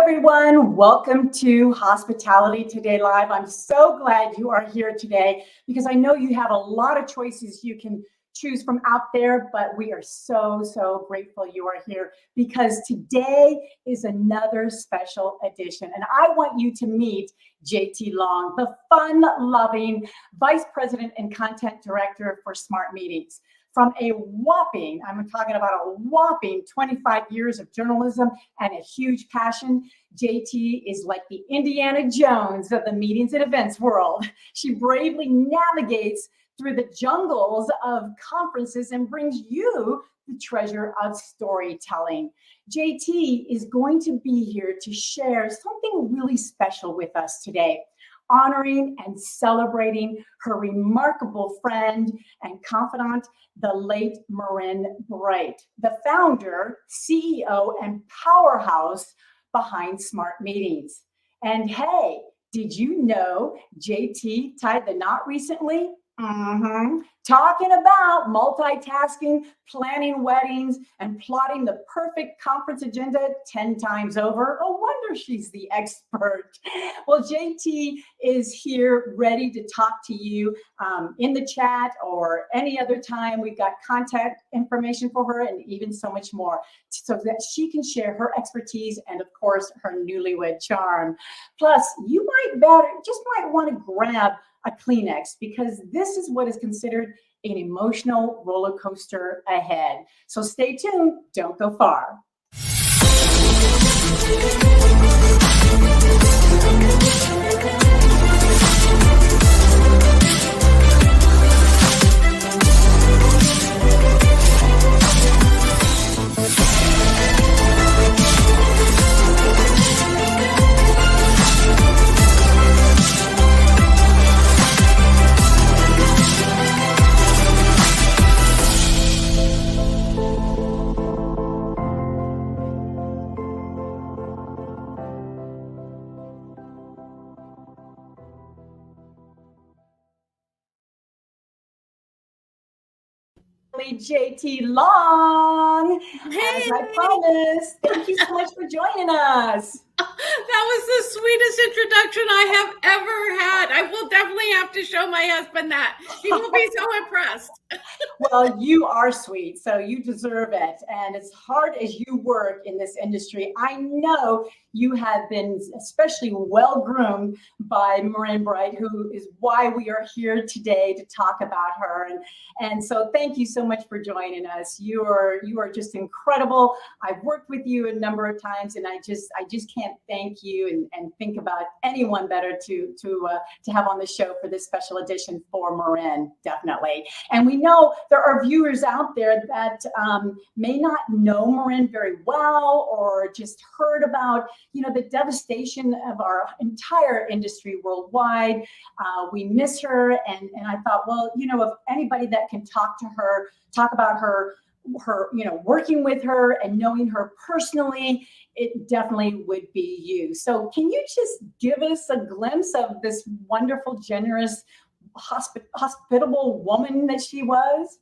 everyone. Welcome to Hospitality Today Live. I'm so glad you are here today because I know you have a lot of choices you can choose from out there, but we are so grateful you are here because today is another special edition. And I want you to meet JT Long, the fun-loving Vice President and Content Director for Smart Meetings. From a whopping, I'm talking about a whopping 25 years of journalism and a huge passion, JT is like the Indiana Jones of the meetings and events world. She bravely navigates through the jungles of conferences and brings you the treasure of storytelling. JT is going to be here to share something really special with us today, honoring and celebrating her remarkable friend and confidant, the late Marin Bright, the founder, CEO, and powerhouse behind Smart Meetings. And hey, did you know JT tied the knot recently? Talking about multitasking, planning weddings, and plotting the perfect conference agenda 10 times over. No wonder she's the expert. Well, JT is here ready to talk to you in the chat or any other time. We've got contact information for her and even so much more so that she can share her expertise and, of course, her newlywed charm. Plus, you might want to grab a Kleenex because this is what is considered an emotional roller coaster ahead. So stay tuned, don't go far. JT Long, as I promised. Thank you so much for joining us. That was the sweetest introduction I have ever had. I will definitely have to show my husband that. He will be so impressed. Well, you are sweet, so you deserve it. And as hard as you work in this industry, I know you have been especially well-groomed by Marin Bright, who is why we are here today to talk about her. And so thank you so much for joining us. You are just incredible. I've worked with you a number of times, and I just can't thank you and think about anyone better to have on the show for this special edition for Marin, definitely. And we know there are viewers out there that may not know Marin very well or just heard about, the devastation of our entire industry worldwide. We miss her. And I thought, well, if anybody that can talk about her, working with her and knowing her personally, it definitely would be you. So can you just give us a glimpse of this wonderful, generous, hospitable woman that she was?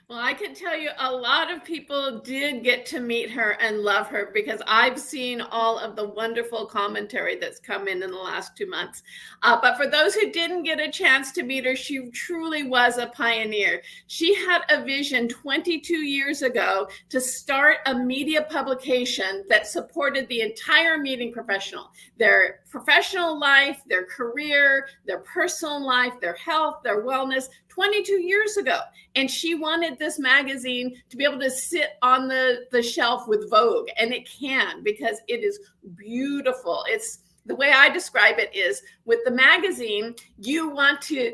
Well, I can tell you a lot of people did get to meet her and love her because I've seen all of the wonderful commentary that's come in the last 2 months. But for those who didn't get a chance to meet her, she truly was a pioneer. She had a vision 22 years ago to start a media publication that supported the entire meeting professional, their professional life, their career, their personal life, their health, their wellness, 22 years ago. And she wanted this magazine to be able to sit on the shelf with Vogue. And it can, because it is beautiful. It's the way I describe it is with the magazine, you want to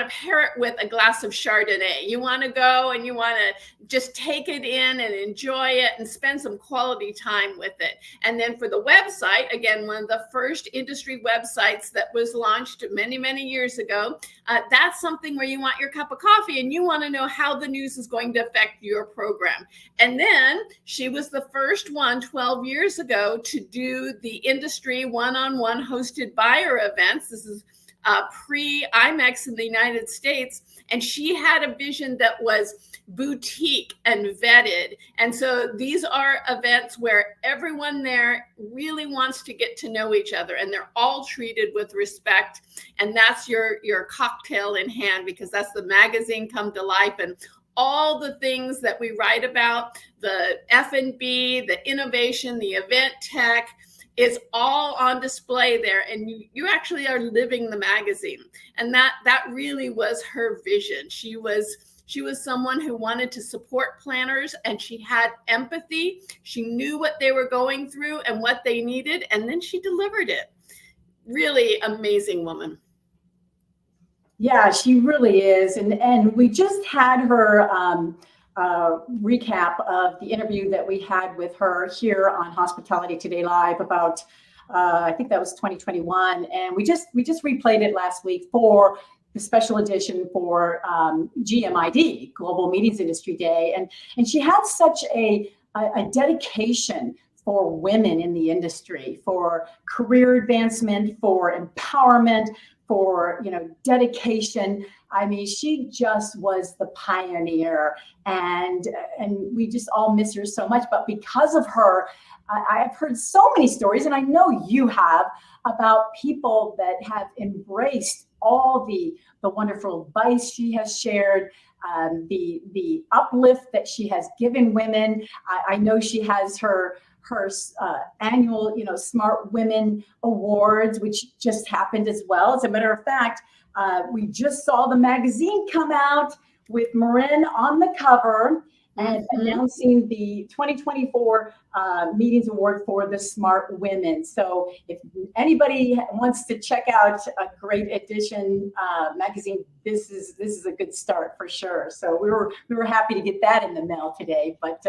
pair it with a glass of Chardonnay. You want to go and you want to just take it in and enjoy it and spend some quality time with it. And then for the website, again, one of the first industry websites that was launched many, many years ago, that's something where you want your cup of coffee and you want to know how the news is going to affect your program. And then she was the first one 12 years ago to do the industry one-on-one hosted buyer events. This is pre-IMEX in the United States. And she had a vision that was boutique and vetted. And so these are events where everyone there really wants to get to know each other, and they're all treated with respect. And that's your cocktail in hand, because that's the magazine come to life. And all the things that we write about, the F&B, the innovation, the event tech, is all on display there, and you actually are living the magazine. And that really was her vision. She was someone who wanted to support planners, and she had empathy. She knew what they were going through and what they needed, and then she delivered it. Really amazing woman. Yeah, she really is. And we just had her recap of the interview that we had with her here on Hospitality Today Live about, I think that was 2021. And we just replayed it last week for the special edition for GMID, Global Meetings Industry Day. And she had such a dedication for women in the industry, for career advancement, for empowerment, for dedication. I mean, she just was the pioneer, and we just all miss her so much. But because of her, I've heard so many stories, and I know you have, about people that have embraced all the wonderful advice she has shared, the uplift that she has given women. I know she has her annual, Smart Women Awards, which just happened as well. As a matter of fact, we just saw the magazine come out with Marin on the cover and announcing the 2024 Meetings Award for the Smart Women. So if anybody wants to check out a great edition magazine, this is a good start for sure. So we were happy to get that in the mail today. But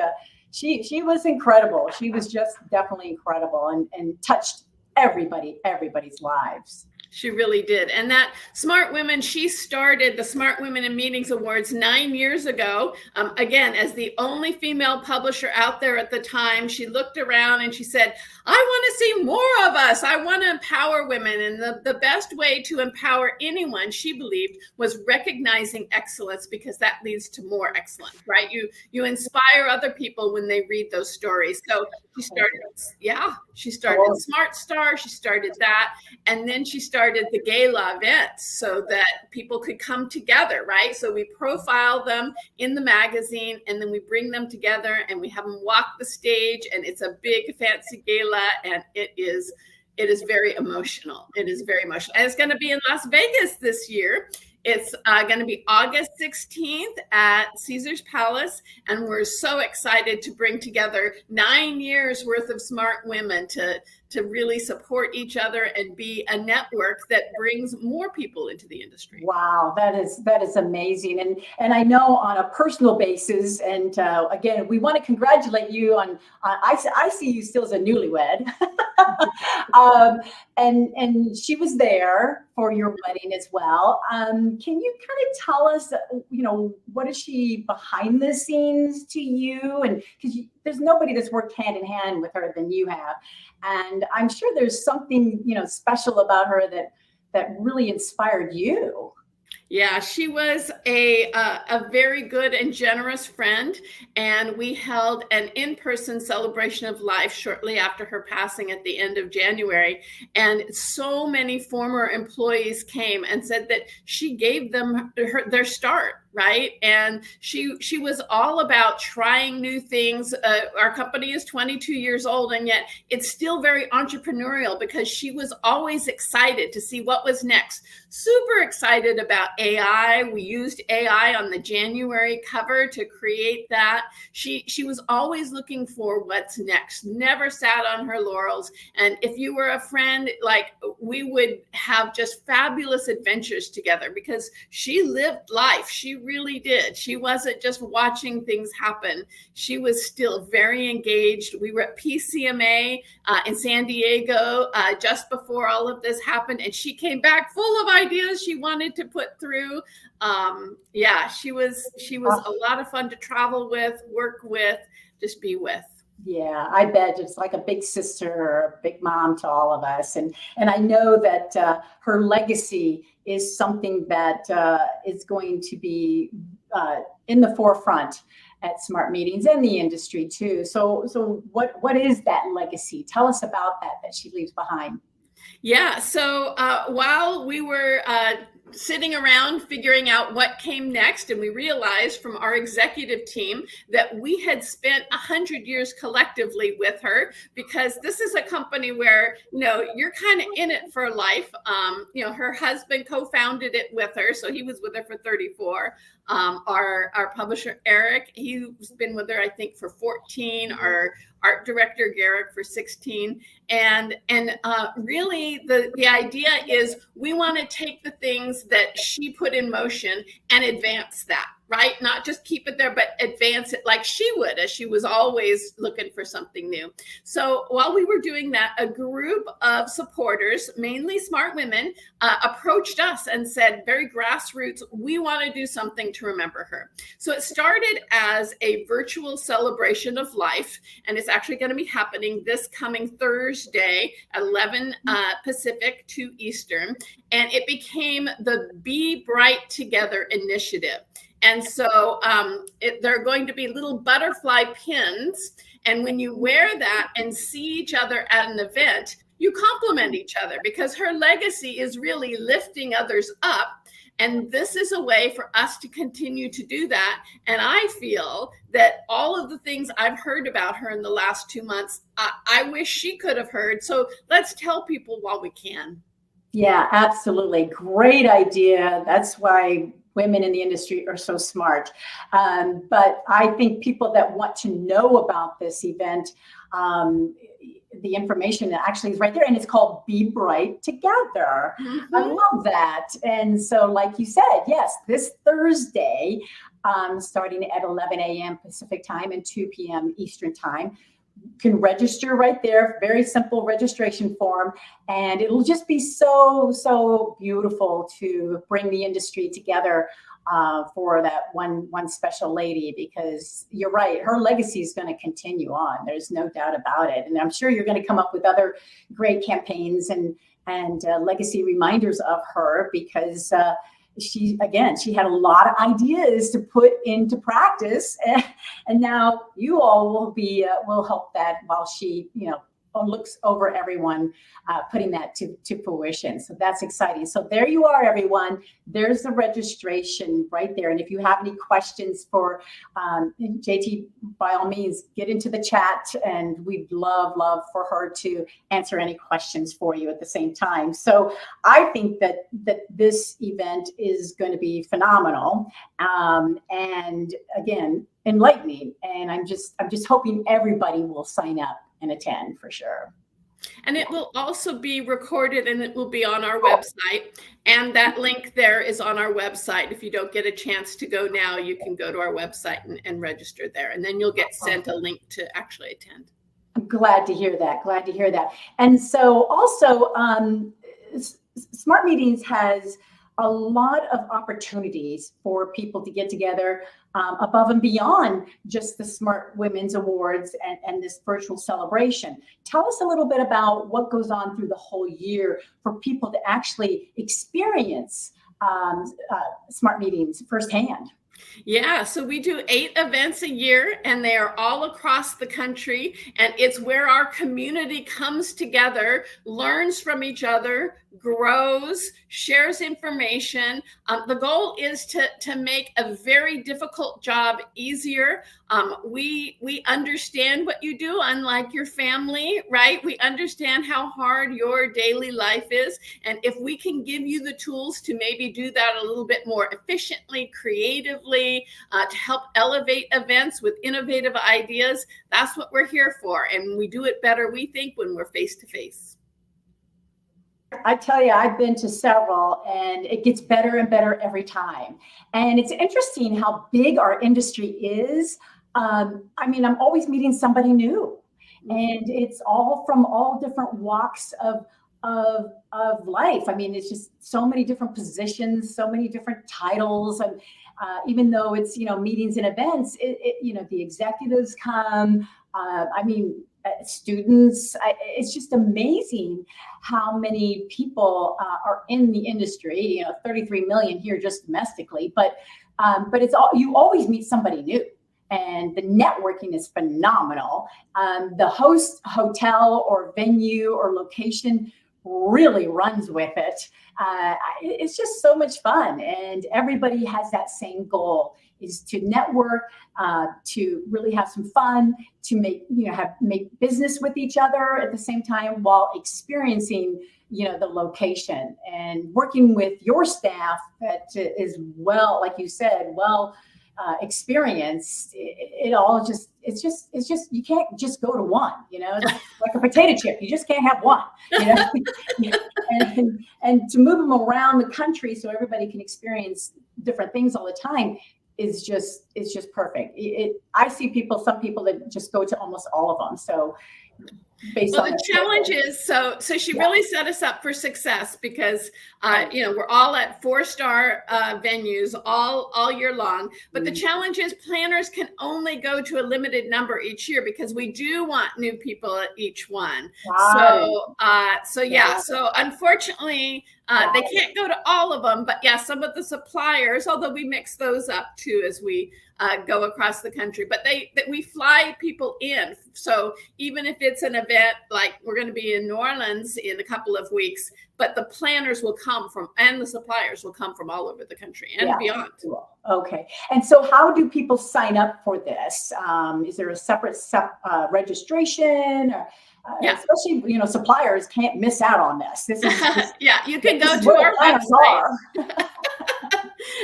she was incredible. She was just definitely incredible and touched everybody's lives. She really did. And that Smart Women, she started the Smart Women in Meetings Awards 9 years ago. Again, as the only female publisher out there at the time, she looked around and she said, I want to see more of us. I want to empower women. And the best way to empower anyone, she believed, was recognizing excellence, because that leads to more excellence, right? You inspire other people when they read those stories. So she started Smart Star. She started that. And then she started the gala events so that people could come together, right? So we profile them in the magazine, and then we bring them together and we have them walk the stage, and it's a big fancy gala, and it is very emotional. It is very emotional. And it's going to be in Las Vegas this year. It's going to be August 16th at Caesar's Palace, and we're so excited to bring together 9 years worth of smart women to really support each other and be a network that brings more people into the industry. Wow, that is amazing. And I know on a personal basis, and again, we want to congratulate you on I see you still as a newlywed. And she was there for your wedding as well. Can you kind of tell us, what is she behind the scenes to you? And because there's nobody that's worked hand in hand with her than you have. And I'm sure there's something, special about her that really inspired you. Yeah, she was a very good and generous friend, and we held an in-person celebration of life shortly after her passing at the end of January. And so many former employees came and said that she gave them their start, right? And she was all about trying new things. Our company is 22 years old, and yet it's still very entrepreneurial, because she was always excited to see what was next. Super excited about AI. We used AI on the January cover to create that. She was always looking for what's next, never sat on her laurels. And if you were a friend, we would have just fabulous adventures together, because she lived life. She really did. She wasn't just watching things happen. She was still very engaged. We were at PCMA in San Diego just before all of this happened, and she came back full of ideas she wanted to put through. She was a lot of fun to travel with, work with, just be with. Yeah, I bet it's like a big sister or a big mom to all of us. And I know that her legacy is something that is going to be in the forefront at Smart Meetings and the industry too. So what is that legacy? Tell us about that she leaves behind. Yeah. So while we were sitting around figuring out what came next, and we realized from our executive team that we had spent 100 years collectively with her, because this is a company where, you're kind of in it for life. Her husband co-founded it with her, so he was with her for 34. Our publisher, Eric, he's been with her, I think, for 14. Our art director, Garrick, for 16. And really the idea is we want to take the things that she put in motion and advance that, right? Not just keep it there, but advance it like she would, as she was always looking for something new. So while we were doing that, a group of supporters, mainly smart women, approached us and said, very grassroots, we want to do something to remember her. So it started as a virtual celebration of life, and it's actually going to be happening this coming Thursday, 11 Pacific, 2 Eastern, and it became the Be Bright Together initiative. And so there are going to be little butterfly pins, and when you wear that and see each other at an event, you compliment each other, because her legacy is really lifting others up. And this is a way for us to continue to do that. And I feel that all of the things I've heard about her in the last 2 months, I wish she could have heard. So let's tell people while we can. Yeah, absolutely. Great idea. That's why women in the industry are so smart. But I think people that want to know about this event, the information actually is right there, and it's called Be Bright Together. Mm-hmm. I love that. And so, like you said, yes, this Thursday, starting at 11 a.m. Pacific time and 2 p.m. Eastern time, you can register right there. Very simple registration form, and it'll just be so beautiful to bring the industry together for that one special lady, because you're right, her legacy is going to continue on. There's no doubt about it. And I'm sure you're going to come up with other great campaigns and legacy reminders of her, because she had a lot of ideas to put into practice, and now you all will help that while she looks over everyone putting that to fruition. So that's exciting. So there you are, everyone. There's the registration right there. And if you have any questions for JT, by all means, get into the chat, and we'd love for her to answer any questions for you at the same time. So I think that this event is going to be phenomenal. And again, enlightening. And I'm just hoping everybody will sign up and attend for sure. And it will also be recorded, and it will be on our website. And that link there is on our website. If you don't get a chance to go now, you can go to our website and register there. And then you'll get sent a link to actually attend. I'm glad to hear that. And so also, Smart Meetings has a lot of opportunities for people to get together above and beyond just the Smart Women's Awards and this virtual celebration. Tell us a little bit about what goes on through the whole year for people to actually experience Smart Meetings firsthand. Yeah, so we do 8 events a year, and they are all across the country, and it's where our community comes together, learns from each other, grows, shares information. The goal is to make a very difficult job easier. We understand what you do, unlike your family, right? We understand how hard your daily life is. And if we can give you the tools to maybe do that a little bit more efficiently, creatively, to help elevate events with innovative ideas, that's what we're here for. And we do it better, we think, when we're face to face. I tell you, I've been to several, and it gets better and better every time. And it's interesting how big our industry is. I'm always meeting somebody new, and it's all from all different walks of life. I mean, it's just so many different positions, so many different titles, and even though it's meetings and events, the executives come, Students. It's just amazing how many people are in the industry. 33 million here just domestically, but it's all, you always meet somebody new. And the networking is phenomenal. The host, hotel, or venue or location really runs with it. It's just so much fun, and everybody has that same goal: is to network, to really have some fun, to make business with each other at the same time while experiencing the location and working with your staff that is, well, like you said, experienced. It's just you can't just go to one, it's like a potato chip. You just can't have one, and to move them around the country so everybody can experience different things all the time is just perfect. I see some people that just go to almost all of them. So the challenge is, so she really set us up for success because, we're all at 4-star venues all year long. But the challenge is planners can only go to a limited number each year because we do want new people at each one. So unfortunately, they can't go to all of them. But some of the suppliers, although we mix those up too as we go across the country, but we fly people in. So even if it's an event like we're going to be in New Orleans in a couple of weeks, but the planners will come from, and the suppliers will come from all over the country and beyond. Cool. Okay. And so how do people sign up for this? Is there a separate registration? Or, especially, suppliers can't miss out on this. This is you can go to our website.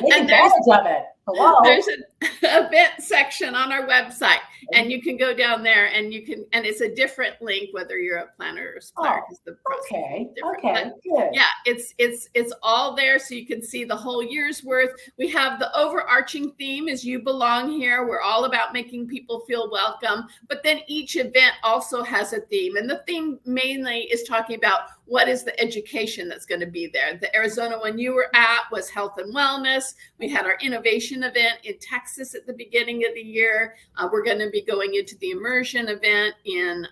Take advantage of it. Hello. There's an event section on our website, and you can go down there and and it's a different link whether you're a planner or supplier. Okay. Good. Yeah, it's all there, so you can see the whole year's worth. We have the overarching theme is you belong here. We're all about making people feel welcome, but then each event also has a theme, and the theme mainly is talking about what is the education that's going to be there. The Arizona one you were at was health and wellness. We had our innovation event in Texas at the beginning of the year. We're going to be going into the immersion event in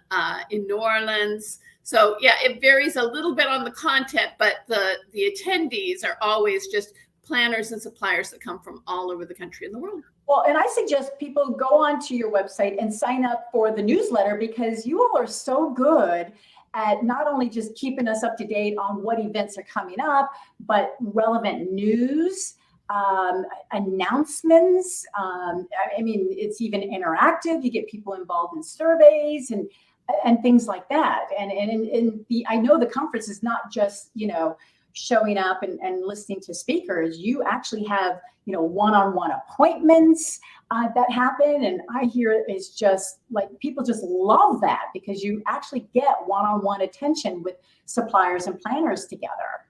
New Orleans. So it varies a little bit on the content, but the attendees are always just planners and suppliers that come from all over the country and the world. Well, and I suggest people go onto your website and sign up for the newsletter, because you all are so good at not only just keeping us up to date on what events are coming up, but relevant news, announcements. It's even interactive. You get people involved in surveys and things like that. And I know the conference is not just, showing up and listening to speakers. You actually have, one-on-one appointments that happen. And I hear it's just like, people just love that because you actually get one-on-one attention with suppliers and planners together.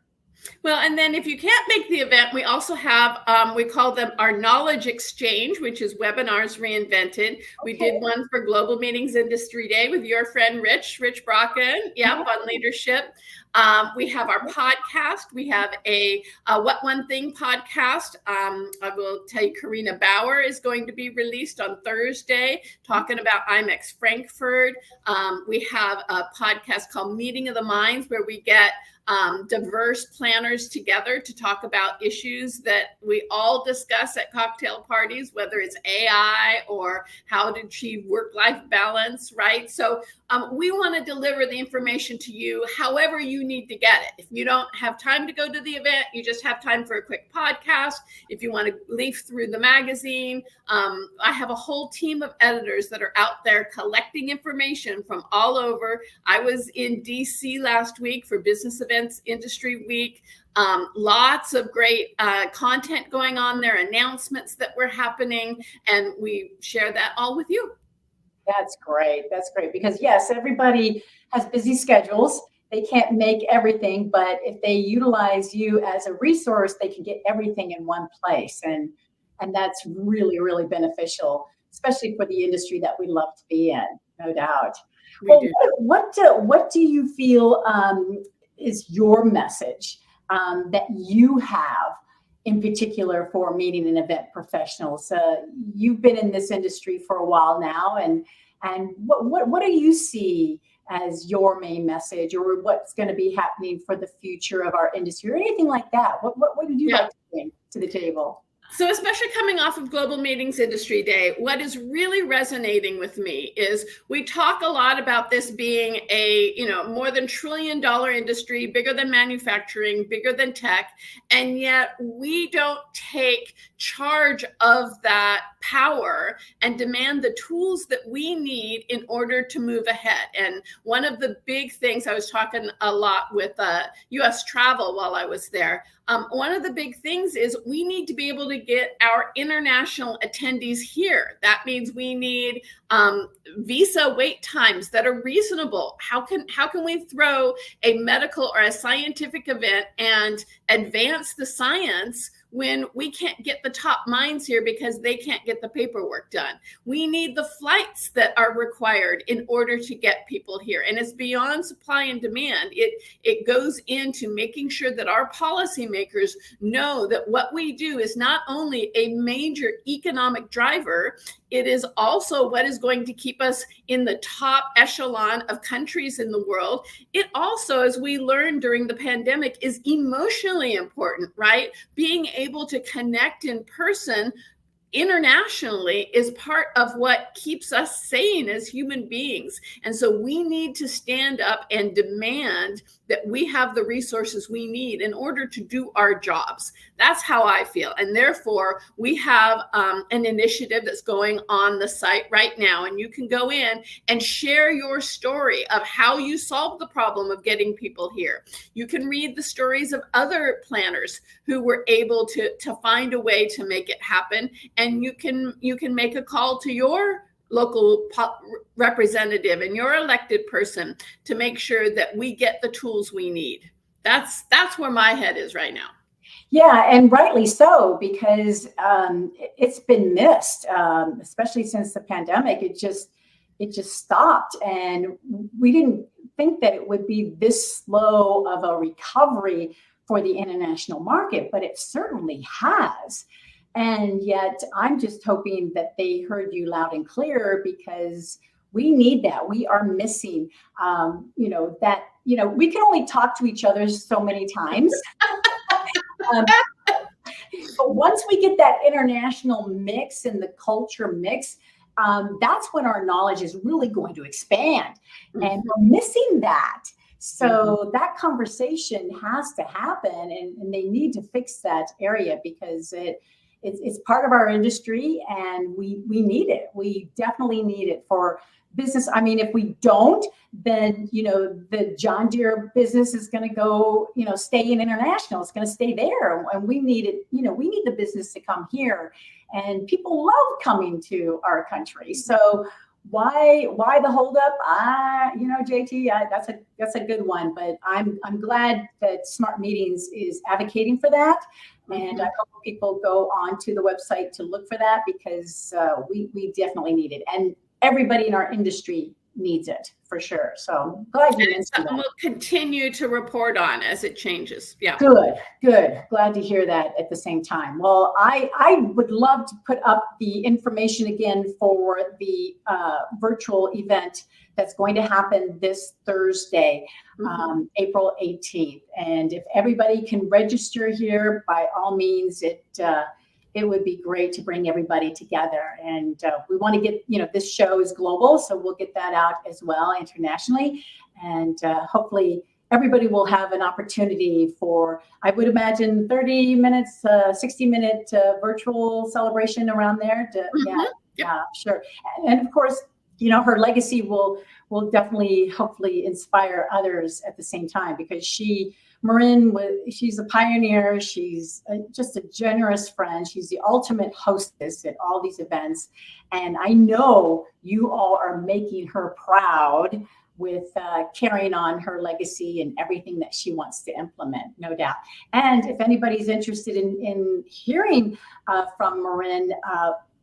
Well, and then if you can't make the event, we also have, we call them our knowledge exchange, which is webinars reinvented. We did one for Global Meetings Industry Day with your friend, Rich Brocken, on leadership. We have our podcast. We have a What One Thing podcast. I will tell you, Karina Bauer is going to be released on Thursday talking about IMEX Frankfurt. We have a podcast called Meeting of the Minds, where we get diverse planners together to talk about issues that we all discuss at cocktail parties, whether it's AI or how to achieve work-life balance, right? So we want to deliver the information to you however you need to get it. If you don't have time to go to the event, you just have time for a quick podcast. If you want to leaf through the magazine, I have a whole team of editors that are out there collecting information from all over. I was in DC last week for Business Events Industry Week. Lots of great content going on there, announcements that were happening, and we share that all with you. That's great. That's great. Because yes, everybody has busy schedules. They can't make everything, but if they utilize you as a resource, they can get everything in one place. And that's really, really beneficial, especially for the industry that we love to be in, no doubt. Well, what do you feel is your message that you have in particular for meeting and event professionals? You've been in this industry for a while now, and And what do you see as your main message, or what's going to be happening for the future of our industry, or anything like that? What would you like to bring to the table? So especially coming off of Global Meetings Industry Day, what is really resonating with me is we talk a lot about this being a, more than $1 trillion industry, bigger than manufacturing, bigger than tech, and yet we don't take charge of that power and demand the tools that we need in order to move ahead. And one of the big things, I was talking a lot with US Travel while I was there, one of the big things is we need to be able to get our international attendees here. That means we need visa wait times that are reasonable. How can we throw a medical or a scientific event and advance the science when we can't get the top minds here because they can't get the paperwork done? We need the flights that are required in order to get people here. And it's beyond supply and demand. It goes into making sure that our policymakers know that what we do is not only a major economic driver, it is also what is going to keep us in the top echelon of countries in the world. It also, as we learned during the pandemic, is emotionally important, right? Being able to connect in person internationally is part of what keeps us sane as human beings. And so we need to stand up and demand that we have the resources we need in order to do our jobs. That's how I feel. And therefore, we have an initiative that's going on the site right now. And you can go in and share your story of how you solved the problem of getting people here. You can read the stories of other planners who were able to find a way to make it happen. And you can make a call to your local representative and your elected person to make sure that we get the tools we need. That's where my head is right now. Yeah, and rightly so, because it's been missed, especially since the pandemic. It just stopped, and we didn't think that it would be this slow of a recovery for the international market, but it certainly has. And yet I'm just hoping that they heard you loud and clear, because we need that. We are missing, we can only talk to each other so many times. But once we get that international mix and the culture mix, that's when our knowledge is really going to expand. Mm-hmm. And we're missing that. So that conversation has to happen, and they need to fix that area, because it's part of our industry, and we need it. We definitely need it for business. I mean, if we don't, then, the John Deere business is going to go, stay in international. It's going to stay there. And we need it. We need the business to come here, and people love coming to our country. So why the holdup? JT, that's a good one. But I'm glad that Smart Meetings is advocating for that. And I hope people go on to the website to look for that, because we definitely need it. And everybody in our industry needs it, for sure. So glad you mentioned that. We'll continue to report on as it changes. Yeah. Good. Glad to hear that at the same time. Well, I would love to put up the information again for the virtual event that's going to happen this Thursday, April 18th. And if everybody can register here, by all means, it would be great to bring everybody together. And we want to get, this show is global, so we'll get that out as well internationally. And hopefully everybody will have an opportunity for, I would imagine, 30 minutes, 60-minute virtual celebration around there. Yeah, sure. And of course, her legacy will definitely, hopefully, inspire others at the same time, because Marin, she's a pioneer. She's just a generous friend. She's the ultimate hostess at all these events. And I know you all are making her proud with carrying on her legacy and everything that she wants to implement, no doubt. And if anybody's interested in hearing from Marin,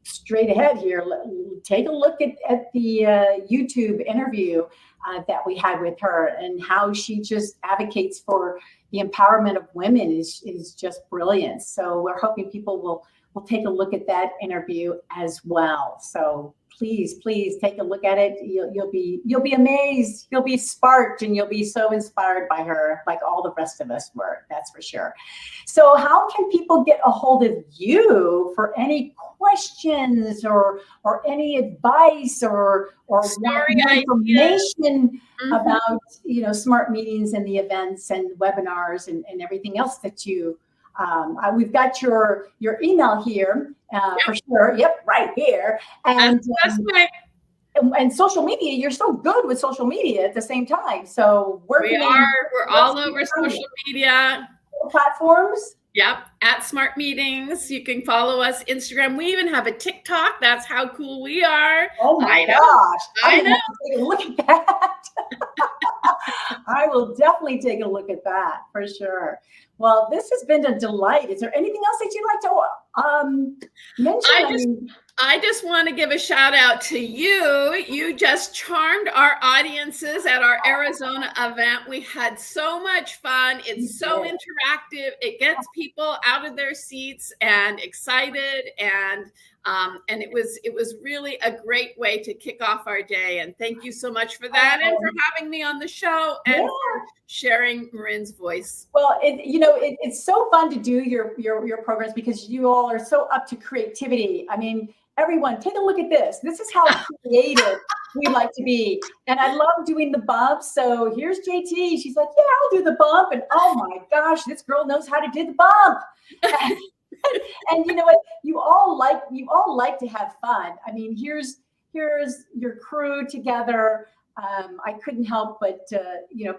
straight ahead here, take a look at the YouTube interview that we had with her, and how she just advocates for the empowerment of women is just brilliant. So we're hoping people will take a look at that interview as well. So please take a look at it. You'll be amazed. You'll be sparked, and you'll be so inspired by her, like all the rest of us were. That's for sure. So, how can people get a hold of you for any questions or any advice or Story information about smart meetings and the events and webinars and everything else that you? We've got your email here for sure. Yep, right here. And that's right. And social media, you're so good with social media at the same time. So we're all over social media platforms. Yep, at Smart Meetings. You can follow us Instagram. We even have a TikTok. That's how cool we are. Oh my gosh. I know. Take a look at that. I will definitely take a look at that for sure. Well, this has been a delight. Is there anything else that you'd like to mention? I just want to give a shout out to you. You just charmed our audiences at our Arizona event. We had so much fun. It's so interactive. It gets people out of their seats and excited, and it was really a great way to kick off our day. And thank you so much for that, and for having me on the show, and for sharing Marin's voice. Well, it's so fun to do your programs because you all are so up to creativity. I mean, everyone, take a look at this. This is how creative we like to be. And I love doing the bumps. So here's JT. She's like, yeah, I'll do the bump. And oh my gosh, this girl knows how to do the bump. And you know what? You all like to have fun. I mean, here's your crew together. I couldn't help but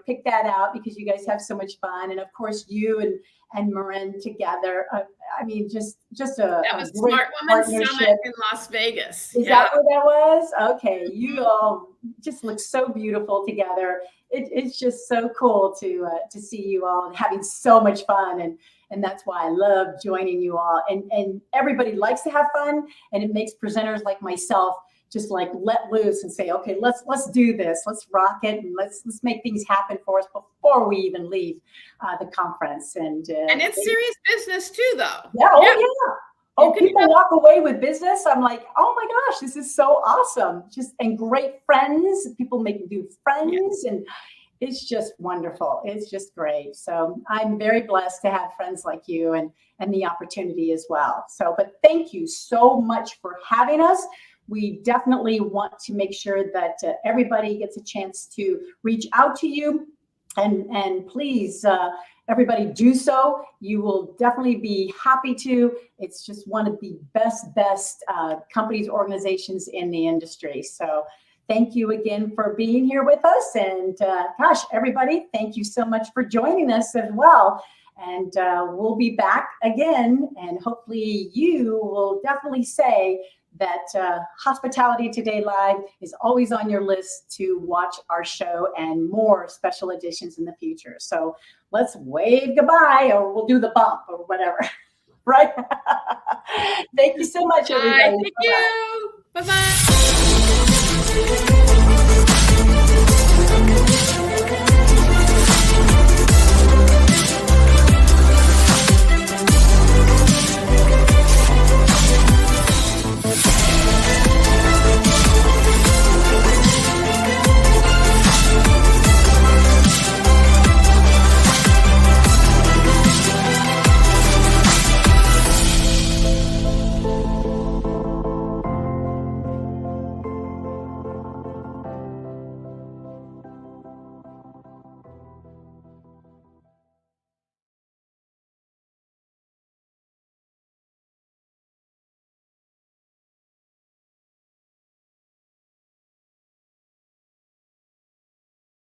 pick that out because you guys have so much fun, and of course you and Marin together. I mean, just that was Smart Woman Summit in Las Vegas. Is that what that was? Okay, you all just look so beautiful together. It's just so cool to see you all having so much fun, and that's why I love joining you all. And everybody likes to have fun, and it makes presenters like myself just like let loose and say, okay, let's do this. Let's rock it, and let's make things happen for us before we even leave the conference. And it's serious business too, though. Yeah. Oh, people walk away with business. I'm like, oh my gosh, this is so awesome. And great friends. People make new friends, and it's just wonderful. It's just great. So I'm very blessed to have friends like you and the opportunity as well. So, but thank you so much for having us. We definitely want to make sure that everybody gets a chance to reach out to you, and please, everybody do so. You will definitely be happy to. It's just one of the best companies, organizations in the industry. So thank you again for being here with us. And gosh, everybody, thank you so much for joining us as well. And we'll be back again, and hopefully you will definitely say that Hospitality Today Live is always on your list to watch our show and more special editions in the future. So let's wave goodbye, or we'll do the bump or whatever, right? Thank you so much, everybody. Thank you. Bye-bye.